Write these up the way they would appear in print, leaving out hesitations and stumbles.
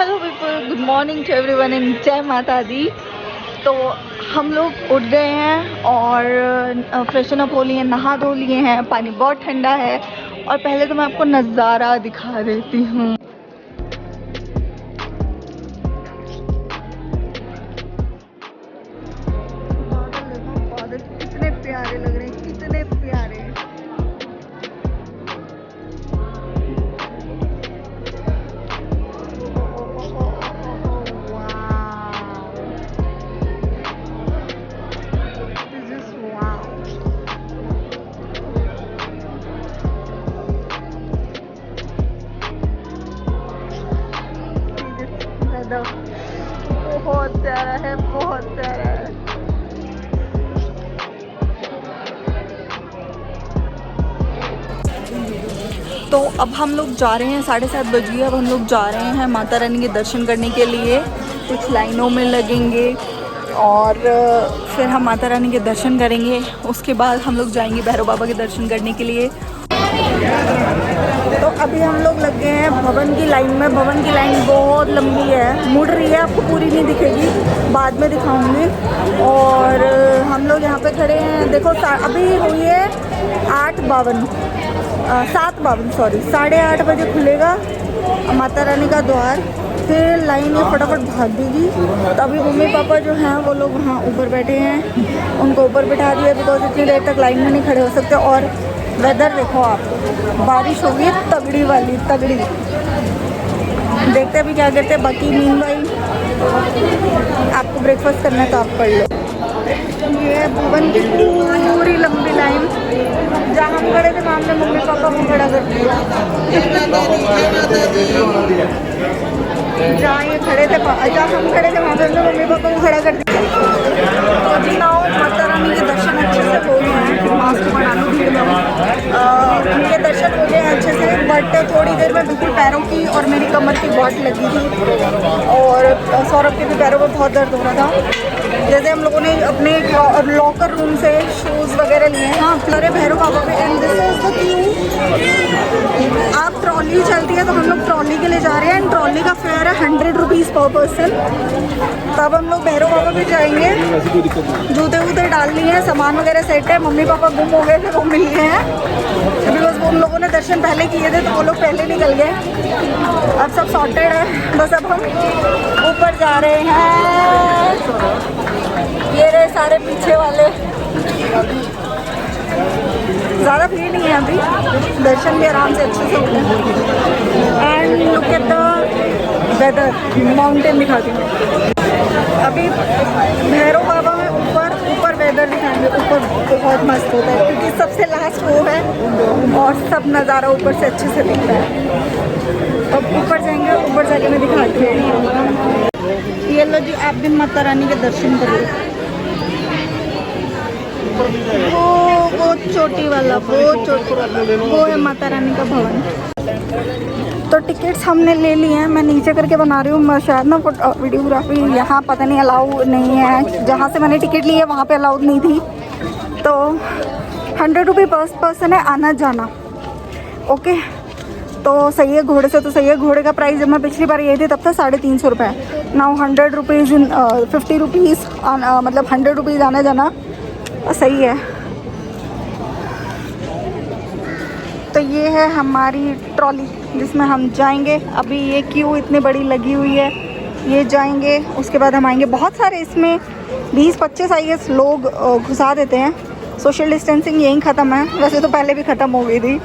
Hello people, good morning to everyone and जय माता दी। तो हम लोग उठ गए हैं और फ्रेशन अप हो लिए हैं, नहा धो लिए हैं। पानी बहुत ठंडा है और पहले तो मैं आपको नज़ारा दिखा देती हूँ। बादल कितने प्यारे लग रहे हैं, कितने प्यारे। बहुत प्यारा है, बहुत प्यारा है। तो अब हम लोग जा रहे हैं, 7:30 बजे। अब हम लोग जा रहे हैं माता रानी के दर्शन करने के लिए। कुछ लाइनों में लगेंगे और फिर हम माता रानी के दर्शन करेंगे। उसके बाद हम लोग जाएंगे भैरव बाबा के दर्शन करने के लिए। तो अभी हम लोग लग गए हैं भवन की लाइन में। भवन की लाइन बहुत लंबी है, मुड़ रही है, आपको पूरी नहीं दिखेगी, बाद में दिखाऊंगी। और हम लोग यहाँ पे खड़े हैं, देखो अभी हुई है 7:52 सॉरी, 8:30 बजे खुलेगा माता रानी का द्वार। फिर लाइन ये फटाफट भाग देगी। तो अभी मम्मी पापा जो हैं वो लोग वहाँ ऊपर बैठे हैं, उनको ऊपर बिठा दिया बिकॉज इतनी देर तक लाइन में नहीं खड़े हो सकते। और वेदर देखो आप, बारिश होगी तगड़ी वाली, तगड़ी। देखते हैं अभी क्या करते हैं। बाकी मीनवाइल आपको ब्रेकफास्ट करना है तो आप पढ़ लो। ये भवन की पूरी लंबी लाइन, जहाँ हम खड़े थे वहाँ हमने मम्मी पापा को खड़ा कर दिया। जहाँ ये खड़े थे, जहाँ हम खड़े थे वहाँ पे हमने मम्मी पापा को खड़ा कर दिया। तो जी नाओ माता रानी के दर्शन अच्छे से हो गए हैं। मास्क बना लो, भीड़ में उनके दर्शन हो गए अच्छे से। बट थोड़ी देर में बिल्कुल पैरों की और मेरी कमर की वाट लगी थी और सौरभ के भी पैरों में बहुत दर्द हो रहा था। जैसे हम लोगों ने अपने लॉकर रूम से शूज़ वगैरह लिए हैं। हाँ, अरे भैरव बाबा पे and this is the Q. आप ट्रॉली चलती है तो हम लोग ट्रॉली के लिए जा रहे हैं। एंड ट्रॉली का फेयर है 100 रुपीज़ पर पर्सन। तब हम लोग भैरव बाबा पे जाएंगे। जूते वूते डाल लिए हैं, सामान वगैरह सेट है। मम्मी पापा गुम हो गए थे, वो मिल गए हैं बिकॉज वो उन लोगों ने दर्शन पहले किए थे तो वो लोग पहले निकल गए। अब सब सॉर्टेड है, बस अब हम ऊपर जा रहे हैं। ये रहे सारे पीछे वाले। ज़्यादा भीड़ नहीं है अभी, दर्शन भी आराम से अच्छे से होते हैं। And look at the weather, mountain दिखाती हूँ। अभी भैरव बाबा में ऊपर वेदर दिखाएंगे। ऊपर बहुत मस्त होता है क्योंकि सबसे लास्ट वो है और सब नज़ारा ऊपर से अच्छे से दिखता है। अब ऊपर जाएंगे, ऊपर जाके मैं दिखाती हूँ। ये लो जी, आप भी माता रानी के दर्शन करिए। वो चोटी वाला, वो है माता रानी का भवन। तो टिकट्स हमने ले लिए हैं। मैं नीचे करके बना रही हूँ, शायद ना वीडियोग्राफी यहाँ पता नहीं अलाउ नहीं है। जहाँ से मैंने टिकट ली है वहाँ पे अलाउड नहीं थी। तो 100 रुपये पर पर्सन है आना जाना। ओके, तो सही है, घोड़े से तो सही है। घोड़े का प्राइस जब मैं पिछली बार यही थी तब था 350 रुपये। नाउ 100 रुपीज़ इन 50 रुपीज़, मतलब 100 रुपीज़ आना जाना सही है। तो ये है हमारी ट्रॉली जिसमें हम जाएंगे। अभी ये क्यू इतनी बड़ी लगी हुई है, ये जाएंगे, उसके बाद हम आएंगे। बहुत सारे इसमें 20-25 आई गेस लोग घुसा देते हैं। सोशल डिस्टेंसिंग यहीं ख़त्म है, वैसे तो पहले भी ख़त्म हो गई थी।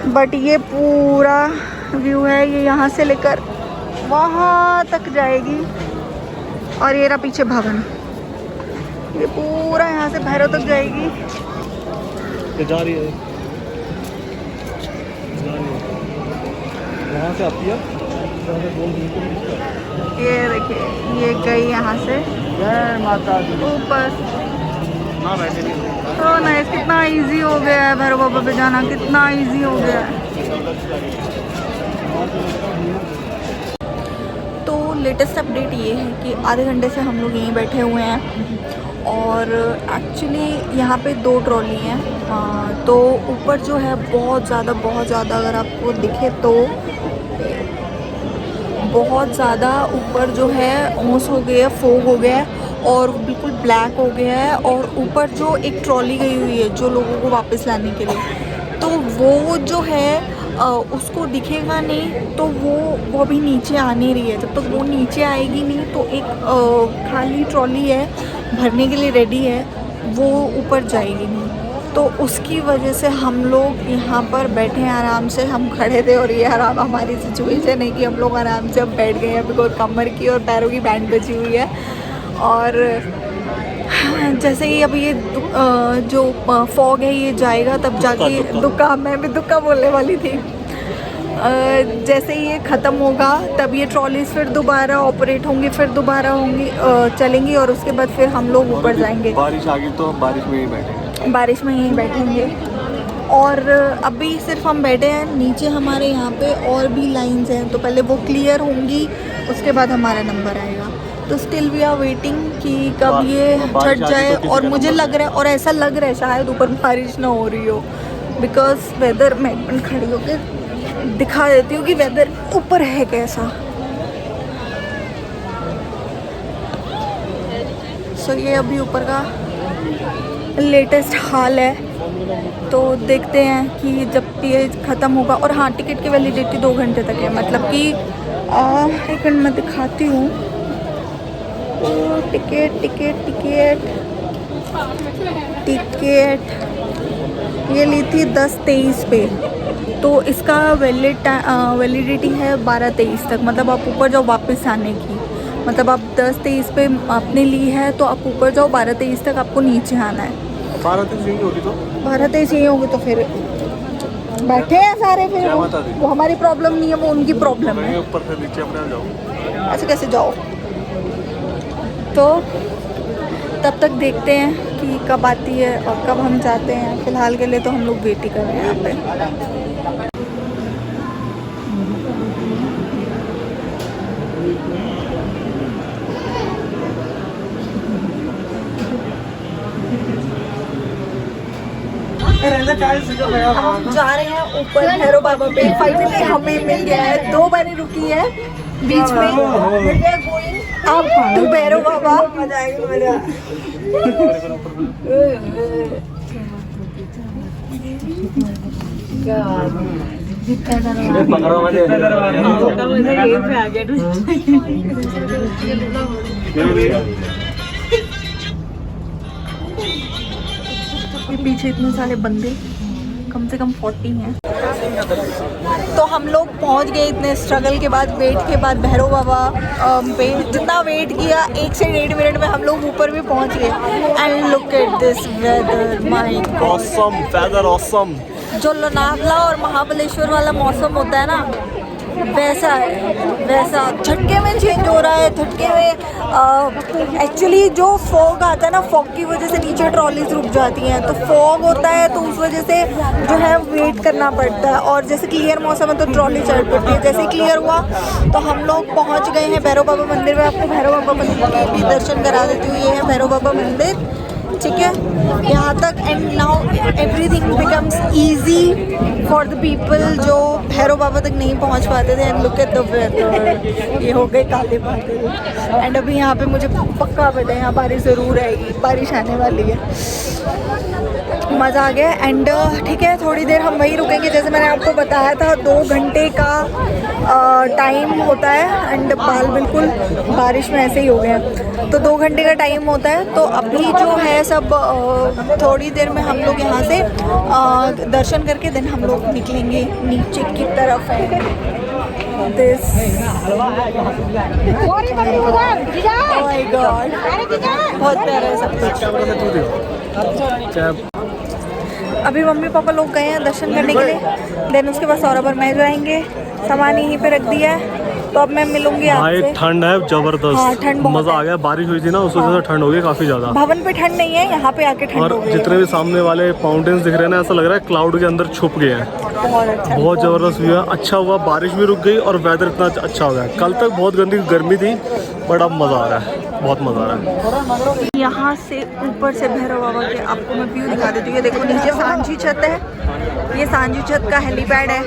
बट ये पूरा व्यू है, ये यहाँ से लेकर वहाँ तक जाएगी। और ये रहा पीछे भवन, ये पूरा यहाँ से भैरव तक जाएगी। जा रही है, यहाँ से आती है। ये देखिए, ये गई यहाँ से ऊपर। तो नाइस, कितना इजी हो गया है भैरव बाबा पे जाना, कितना इजी हो गया है। तो लेटेस्ट अपडेट ये है कि आधे घंटे से हम लोग यहीं बैठे हुए हैं और एक्चुअली यहाँ पे 2 ट्रॉली हैं। तो ऊपर जो है बहुत ज़्यादा अगर आपको दिखे तो बहुत ज़्यादा ऊपर जो है ओस हो गया है, फोग हो गया है और बिल्कुल ब्लैक हो गया है। और ऊपर जो एक ट्रॉली गई हुई है जो लोगों को वापस लाने के लिए, तो वो जो है उसको दिखेगा नहीं, तो वो अभी नीचे आ नहीं रही है। जब तक वो नीचे आएगी नहीं तो एक खाली ट्रॉली है भरने के लिए रेडी है, वो ऊपर जाएगी नहीं। तो उसकी वजह से हम लोग यहाँ पर बैठे हैं आराम से। हम खड़े थे और ये आराम हमारी सिचुएशन है कि हम लोग आराम से अब बैठ गए हैं, बिकॉज कमर की और पैरों की बैंड बची हुई है। और जैसे ही अब ये जो फॉग है ये जाएगा तब जाके दुक्का, मैं भी दुक्का बोलने वाली थी, जैसे ही ये ख़त्म होगा तब ये ट्रॉलीज फिर दोबारा ऑपरेट होंगी, फिर दोबारा होंगी चलेंगी और उसके बाद फिर हम लोग ऊपर जाएंगे। बारिश आ गई तो बारिश में ही बैठेंगे, बारिश में यहीं बैठेंगे। और अभी सिर्फ हम बैठे हैं, नीचे हमारे यहाँ पे और भी लाइंस हैं, तो पहले वो क्लियर होंगी उसके बाद हमारा नंबर आएगा। तो स्टिल वी आर वेटिंग कि कब ये छट जाए। और मुझे लग रहा है, और ऐसा लग रहा है शायद ऊपर बारिश ना हो रही हो, बिकॉज वेदर, मैं एक मिनट खड़ी होकर दिखा देती हूँ कि वेदर ऊपर है कैसा। सो ये अभी ऊपर का लेटेस्ट हाल है। तो देखते हैं कि जब ये ख़त्म होगा। और हाँ, टिकट की वैलिडिटी 2 घंटे तक है, मतलब कि एक मिनट मैं दिखाती हूँ। टिकट टिकट टिकट टिकट ये ली थी 10-23 पे, तो इसका वैलिडिटी है 12-23 तक, मतलब आप ऊपर जाओ वापस आने की। मतलब आप 10-23 पे आपने ली है तो आप ऊपर जाओ, 12-23 तक आपको नीचे आना है। 12-23 यही होगी तो 12-23 यही होगी तो फिर बैठे हैं सारे, फिर वो हमारी प्रॉब्लम नहीं है, वो उनकी प्रॉब्लम है। ऊपर से नीचे अपने जाओ, ऐसे कैसे जाओ। तो तब तक देखते हैं कि कब आती है और कब हम जाते हैं। फ़िलहाल के लिए तो हम लोग वेट ही कर रहे हैं यहाँ पे। हम जा रहे हैं ऊपर भैरव बाबा पे। फाइनली हमें मिल गया है, 2 बारी रुकी है बीच में, मिल गया गोइंग अब टू भैरव बाबा। मजा आएगा, मजा। पीछे इतने सारे बंदे, कम से कम 40 हैं। तो हम लोग पहुंच गए इतने स्ट्रगल के बाद, वेट के बाद भैरव बाबा पे। जितना वेट किया 1 से 1.5 मिनट में हम लोग ऊपर भी पहुंच गए। And look at this weather, my god, awesome weather, awesome. जो लोनावला और महाबलेश्वर वाला मौसम होता है ना, वैसा है, वैसा झटके में चेंज हो रहा है। झटके में एक्चुअली जो फॉग आता है ना, फॉग की वजह से नीचे ट्रॉलीज रुक जाती हैं। तो फॉग होता है तो उस वजह से जो है वेट करना पड़ता है। और जैसे क्लियर मौसम है तो ट्रॉली चल पड़ती है। जैसे क्लियर हुआ तो हम लोग पहुंच गए हैं भैरव बाबा मंदिर में। आपको भैरव बाबा मंदिर के भी दर्शन करा देती हूँ। ये है भैरव बाबा मंदिर, ठीक है, यहाँ तक। And now everything becomes easy for the people जो भैरव बाबा तक नहीं पहुँच पाते थे। And look at the weather, ये हो गए काले बादल। एंड अभी यहाँ पे मुझे पक्का पता है यहाँ बारिश ज़रूर आएगी, बारिश आने वाली है। मज़ा आ गया। एंड ठीक है, थोड़ी देर हम वहीं रुकेंगे। जैसे मैंने आपको बताया था 2 घंटे का टाइम होता है। एंड बाल बिल्कुल बारिश में ऐसे ही हो गए हैं, तो 2 घंटे का टाइम होता है। तो अभी जो है सब थोड़ी देर में हम लोग यहाँ से दर्शन करके देन हम लोग निकलेंगे नीचे की तरफ है। दिस ओह माय गॉड, बहुत प्यारा है सब कुछ। अभी मम्मी पापा लोग गए हैं दर्शन करने के लिए। देन उसके बाद सौरभ और मैं जाएंगे। सामान यहीं पे रख दिया है, तो अब मैं मिलूंगी आपसे। ठंड है जबरदस्त। हाँ, ठंड बहुत मजा आ गया। बारिश हुई थी ना, उस वजह से ठंड हो गई काफी ज्यादा। भवन पे ठंड नहीं है, यहाँ पे आके ठंड और हो गई। जितने भी सामने वाले माउंटेन्स दिख रहे हैं ना, ऐसा लग रहा है क्लाउड के अंदर छुप गए हैं। बहुत अच्छा, बहुत जबरदस्त व्यू है। अच्छा हुआ बारिश भी रुक गई और वेदर इतना अच्छा हो गया। कल तक बहुत गंदी गर्मी थी, बट अब मजा आ रहा है, बहुत मजा आ रहा है। यहाँ से ऊपर से भैरव बाबा के आपको मैं व्यू दिखा देती हूँ। ये देखो नीचे सांझी छत है ये सांजू छत का हेलीपैड है।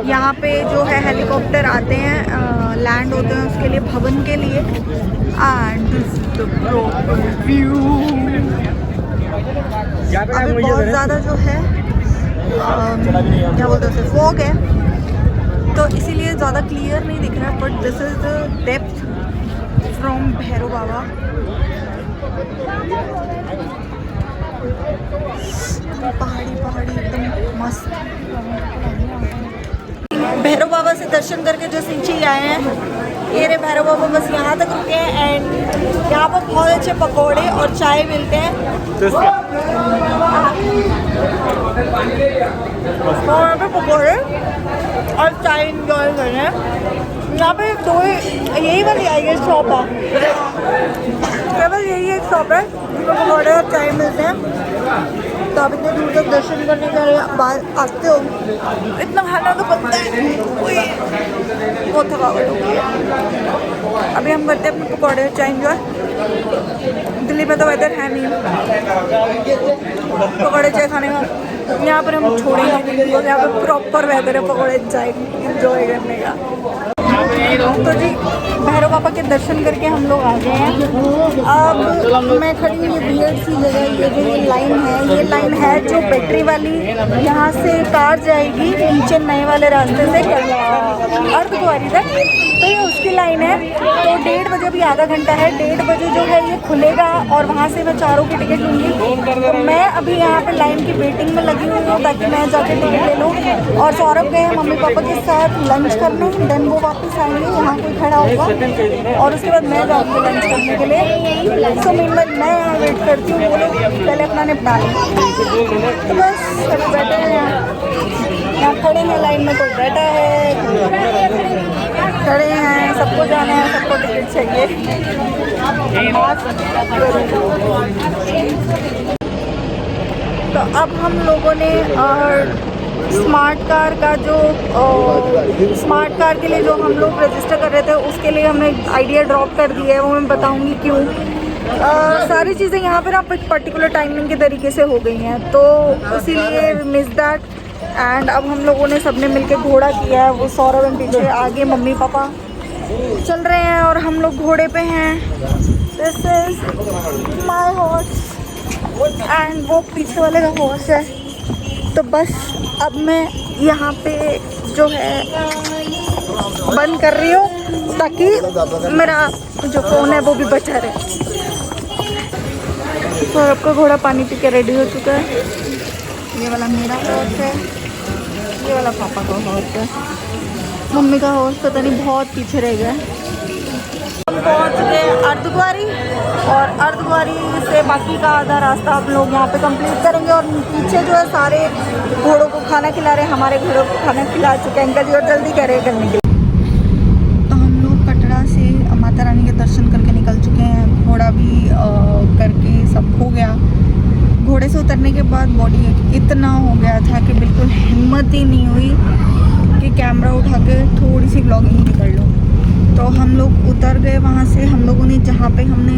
यहाँ पे जो है हेलीकॉप्टर आते हैं, लैंड होते हैं उसके लिए, भवन के लिए। And this is the view. अभी बहुत ज़्यादा जो है क्या बोलते हैं उसे, फॉग है, तो इसीलिए ज़्यादा क्लियर नहीं दिख रहा। But this is the depth from Bhairav Baba. पहाड़ी पहाड़ी एकदम मस्त। भैरव बाबा से दर्शन करके जो सिंची आए हैं, ये रे भैरव बाबा बस यहाँ तक रुके हैं। एंड यहाँ पर बहुत अच्छे पकौड़े और चाय मिलते हैं। और यहाँ पे पकौड़े और चाय इंजॉय कर रहे हैं। यहाँ पे दो यही वाली आई है शॉप है, केवल यही एक शॉप है जिसमें पकौड़े और चाय मिलते हैं। तो आप इतने दूर तक दर्शन करने के लिए आते हो, इतना खाना तो बनता है, बहुत थकावट हो गई है। अभी हम करते हैं अपने पकौड़े और चाय इंजॉय। दिल्ली में तो वेदर है नहीं पकौड़े चाय खाने का, यहाँ पर हम छोड़ेंगे। यहाँ पर प्रॉपर वेदर है पकौड़े चाय इंजॉय करने का। तो जी भैरव बाबा के दर्शन करके हम लोग आ गए हैं। अब मैं खड़ी हूँ ये वियर्ड सी जगह, ये जो ये लाइन है, ये लाइन है जो बैटरी वाली, यहाँ से कार जाएगी नीचे नए वाले रास्ते से अर्धकुंवारी तक, तो ये उसकी लाइन है। तो 1:30 बजे भी आधा घंटा है, 1:30 बजे जो है ये खुलेगा और वहाँ से मैं चारों की टिकट लूँगी। तो मैं अभी यहाँ पे लाइन की वेटिंग में लगी हुई हूँ ताकि मैं जाके टिकट ले लूँ। और सौरभ गए मम्मी पापा के साथ लंच करने, देन वो वापस आएंगे, यहाँ कोई खड़ा होगा और उसके बाद मैं जाऊँगी लंच करने के लिए। सो मीनवाइल मैं यहाँ वेट करती हूँ, वो लोग पहले अपना निपटा लें। तो बस अभी बैठे हैं यहाँ खड़े हैं लाइन में, कोई बैठा है, खड़े हैं, सबको जाना है, सबको टिकट चाहिए। तो अब हम लोगों ने स्मार्ट कार का जो स्मार्ट कार के लिए जो हम लोग रजिस्टर कर रहे थे, उसके लिए हमने आइडिया ड्रॉप कर दिया है। वो मैं बताऊंगी क्यों। सारी चीज़ें यहाँ पर आप एक पर्टिकुलर टाइमिंग के तरीके से हो गई हैं, तो इसीलिए मिस दैट। एंड अब हम लोगों ने सबने मिलके घोड़ा किया है, वो सौरभ एंड पीछे, आगे मम्मी पापा चल रहे हैं और हम लोग घोड़े पे हैं। This is my horse and वो पीछे वाले का हॉर्स है। तो बस अब मैं यहाँ पे जो है बंद कर रही हूँ ताकि मेरा जो फ़ोन है वो भी बचा रहे। सौरभ का घोड़ा पानी पी के रेडी हो चुका है। ये वाला मेरा हॉर्स है, ये वाला पापा का हॉर्स है, मम्मी का हॉर्स पता नहीं बहुत पीछे रह गया। हम पहुंच गए अर्धकुंवारी और अर्धकुंवारी से बाकी का आधा रास्ता हम लोग यहाँ पे कंप्लीट करेंगे। और पीछे जो है सारे घोड़ों को खाना खिला रहे हैं, हमारे घोड़ों को खाना खिला चुके हैं अंकल जी और जल्दी कह रहे हैं करने के लिए। तो हम लोग कटरा से माता रानी के दर्शन करके निकल चुके हैं, घोड़ा भी करके सब हो गया। घोड़े से उतरने के बाद बॉडी इतना हो गया था कि बिल्कुल हिम्मत ही नहीं हुई कि कैमरा उठा के थोड़ी सी व्लॉगिंग भी कर लूँ। तो हम लोग उतर गए वहाँ से। हम लोगों ने जहाँ पे हमने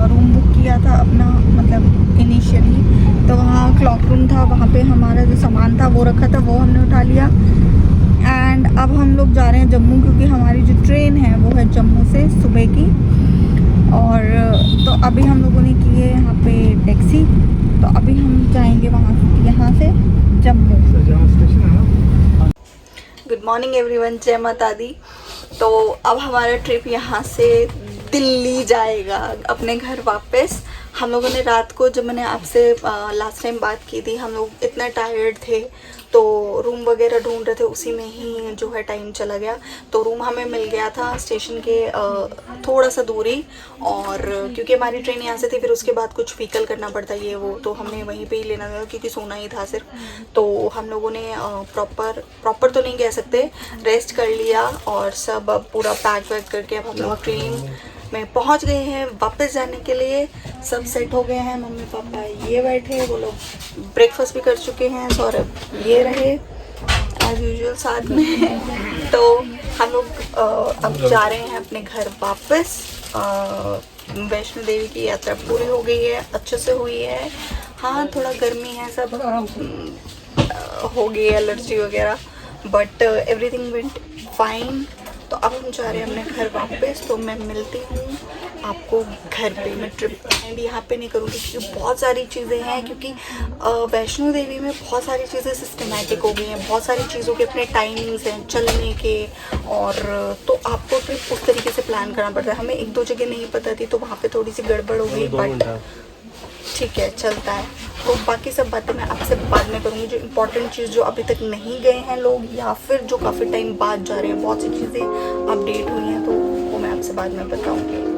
रूम बुक किया था अपना, मतलब इनिशियली, तो वहाँ क्लॉक रूम था, वहाँ पे हमारा जो सामान था वो रखा था, वो हमने उठा लिया। एंड अब हम लोग जा रहे हैं जम्मू, क्योंकि हमारी जो ट्रेन है वो है जम्मू से सुबह की। और तो अभी हम लोगों ने की है यहाँ पे टैक्सी, तो अभी हम जाएंगे वहाँ यहाँ से जम्मू। गुड मॉर्निंग एवरीवन, जय माता दी। तो अब हमारा ट्रिप यहाँ से दिल्ली जाएगा अपने घर वापस। हम लोगों ने रात को, जब मैंने आपसे लास्ट टाइम बात की थी, हम लोग इतना टायर्ड थे तो रूम वगैरह ढूंढ रहे थे, उसी में ही जो है टाइम चला गया। तो रूम हमें मिल गया था स्टेशन के थोड़ा सा दूरी, और क्योंकि हमारी ट्रेन यहाँ से थी, फिर उसके बाद कुछ व्हीकल करना पड़ता है ये वो, तो हमने वहीं पे ही लेना था क्योंकि सोना ही था सिर्फ। तो हम लोगों ने प्रॉपर तो नहीं कह सकते, रेस्ट कर लिया और सब अब पूरा पैक वैक करके अब हम लोग ट्रेन में पहुंच गए हैं वापस जाने के लिए। सब सेट हो गए हैं, मम्मी पापा ये बैठे, वो लोग ब्रेकफास्ट भी कर चुके हैं, सौरभ ये रहे एज यूजुअल साथ में। तो हम लोग अब जा रहे हैं अपने घर वापस। वैष्णो देवी की यात्रा पूरी हो गई है, अच्छे से हुई है। हाँ, थोड़ा गर्मी है, सब हो गई एलर्जी वगैरह, बट एवरीथिंग वेंट फाइन। तो अब हम जा रहे हैं अपने घर वापस, तो मैं मिलती हूँ आपको घर पे। मैं ट्रिप एंड यहाँ पे नहीं करूँगी क्योंकि बहुत सारी चीज़ें हैं, क्योंकि वैष्णो देवी में बहुत सारी चीज़ें सिस्टमेटिक हो गई हैं, बहुत सारी चीज़ों के अपने टाइमिंग्स हैं चलने के, और तो आपको ट्रिप उस तरीके से प्लान करना पड़ता है। हमें एक दो जगह नहीं पता थी तो वहाँ पे थोड़ी सी गड़बड़ हो गई, बट ठीक है चलता है। तो बाकी सब बातें मैं आपसे बाद में करूँगी। जो इम्पोर्टेंट चीज़ जो अभी तक नहीं गए हैं लोग, या फिर जो काफ़ी टाइम बाद जा रहे हैं, बहुत सी चीज़ें अपडेट हुई हैं, तो वो मैं आपसे बाद में बताऊँगी।